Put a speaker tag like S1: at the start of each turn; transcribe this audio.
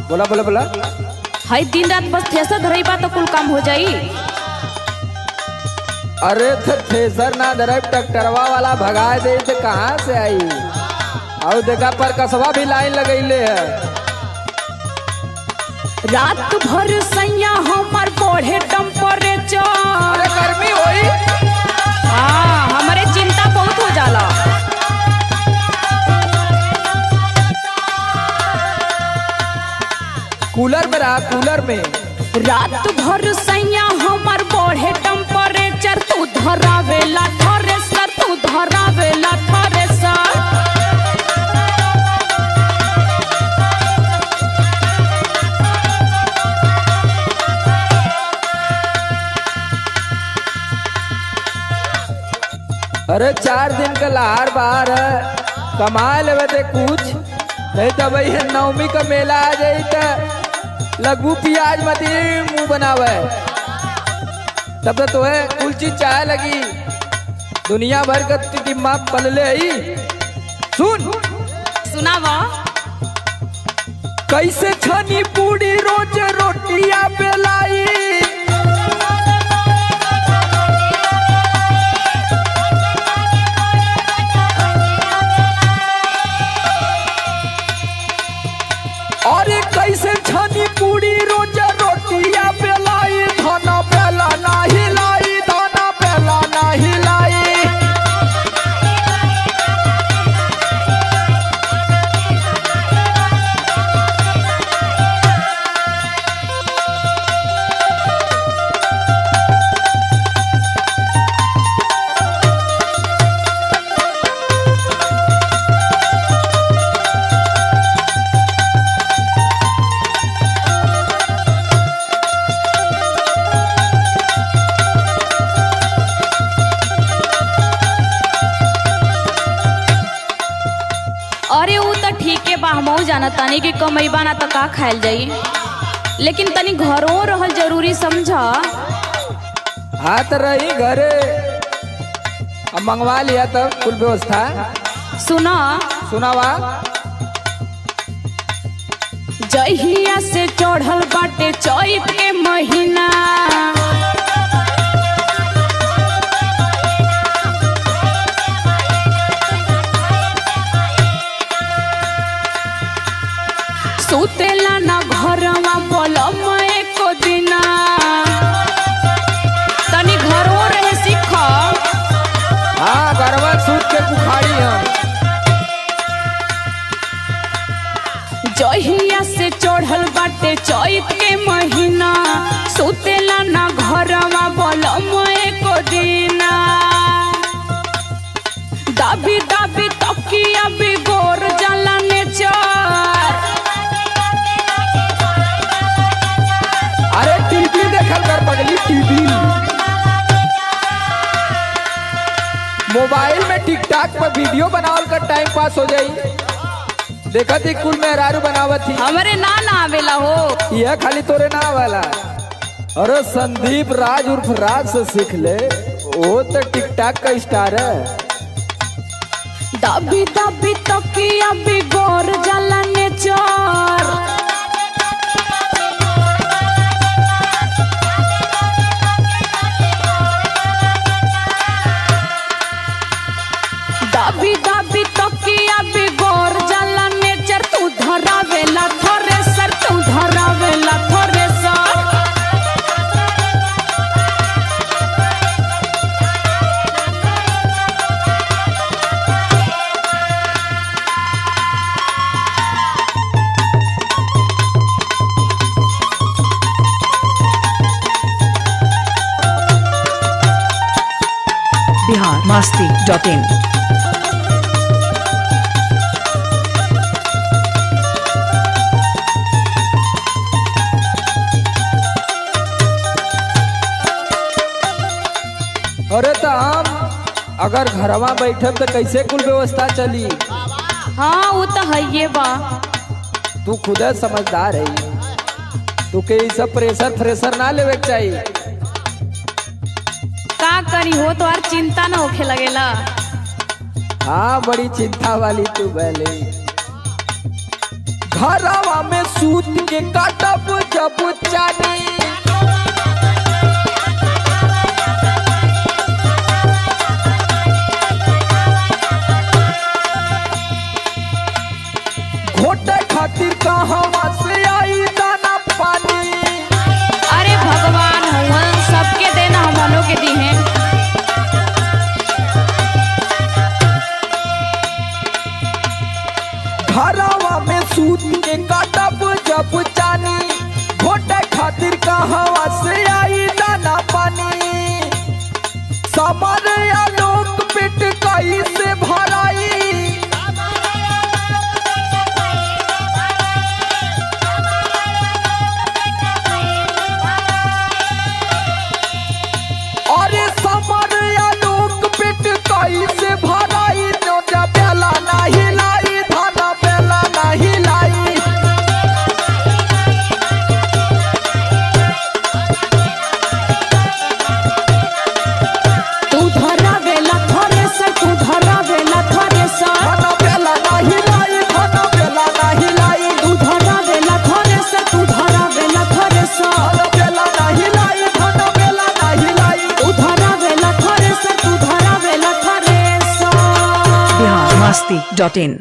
S1: बोला बोला बोला।
S2: हाई दिन रात बस थ्रेसर धरई बा तो कुल काम हो जाई।
S1: अरे तो थ्रेसर ना धरे ट्रैक्टरवा वाला भगा दे तो कहाँ से आई। और देखा पर कसवा भी लाइन लगैले है।
S2: रात भर सैया हमार बढ़े टेम्परेचर।
S1: अरे गर्मी होई।
S2: हाँ हमारे चिंता बहुत हो जाला।
S1: कूलर में रहा कूलर में।
S2: रात भर सैया हमार बढ़े टेम्परेचर। तू धरावेला थ्रेसर, तू धरावेला थ्रेसर।
S1: अरे 4 दिन का लहार बाहर है, कमा लेवे ते कुछ नहीं तो भाई नवमी का मेला आ जाई तो लगभू प्याज मत मुंह बनावे। तब तो है कुल चीज चाहे लगी। दुनिया भर का दिमाग पलले ही। सुन
S2: सुनावा।
S1: कैसे छनी पूरी रोज रोटियां बेलाई। अरे कैसे छनी पूरी रोज रोटियां बेलाई। खाना पहला ना हिलाई, दाना पहला ना हिलाई।
S2: अरे वो तो ठीक है बा, हमहू जाना तानी कि कमैबा ना तो का खायल जाई, लेकिन तनी घरों रहल जरूरी समझा।
S1: हाथ रही घरे अब मंगवा लिया तब कुल व्यवस्था।
S2: सुना
S1: सुनावा।
S2: जहिया से चढ़ल बाटे चैत के महीना। सुतेला ना घरवा बोलम एको दिना। तनी घरों रहे सीख।
S1: हाँ गरबा सूत के बुखारी हम।
S2: जहिया से चढ़ल बाटे चैत के महीना। सुतेला ना घरवा बोलम एको दिना। दाबी दाबी तकिया बिगोर जाला नेचर।
S1: अरे टीवी देखल कर पगली, टीवी मोबाइल में टिकटॉक पर वीडियो बनावल कर टाइम पास हो जाई। देखा थी कुल मेहरारू बनावत थी।
S2: हमरे ना आवेला हो।
S1: यह खाली तोरे ना वाला। अरे संदीप राज उर्फ राज से सीख ले, वो तो टिकटॉक का स्टार है।
S2: दाबी दाबी तकिया बिगोर जाला नेचर। दाबी दाबी तकिया बिगोर जाला नेचर। तू धरावेला थ्रेसर, तू धरावेला थ्रेसर।
S3: biharmasti.in।
S1: अरे तो हम अगर घरवा बैठब तो कैसे कुल व्यवस्था चली।
S2: हाँ वो तो है ये बा।
S1: तू खुद समझदार है। तू के ई सब प्रेशर फ्रेशर ना लेवे के चाहिए।
S2: का करी हो तो यार चिंता न होखे लगेला।
S1: हाँ बड़ी चिंता वाली तू पहले। घरवा में सूत के काटब जब चानी घोटे खातिर कहवा से आई दाना पानी।
S2: अरे भगवान हुआ सबके देना हमनों के दी हैं।
S1: घरवा में सूत के काटब जब चानी घोटे खातिर कहवा से आई दाना पानी। समर आलोक पिट कई से भराई अरे समर आलोक पिट कई से भराई नोटा बेला नहीं लाई धाना बेला नहीं लाई।
S2: तू धरावेला थ्रेसर तू धरावेला थ्रेसर
S1: धाना बेला नहीं लाई धाना बेला नहीं लाई।
S2: तू धरावेला थ्रेसर तू धरावेला थ्रेसर
S1: धाना बेला नहीं लाई धाना बेला नहीं लाई।
S2: तू धरावेला थ्रेसर तू धरावेला थ्रेसर।
S3: बिहार मस्ती.in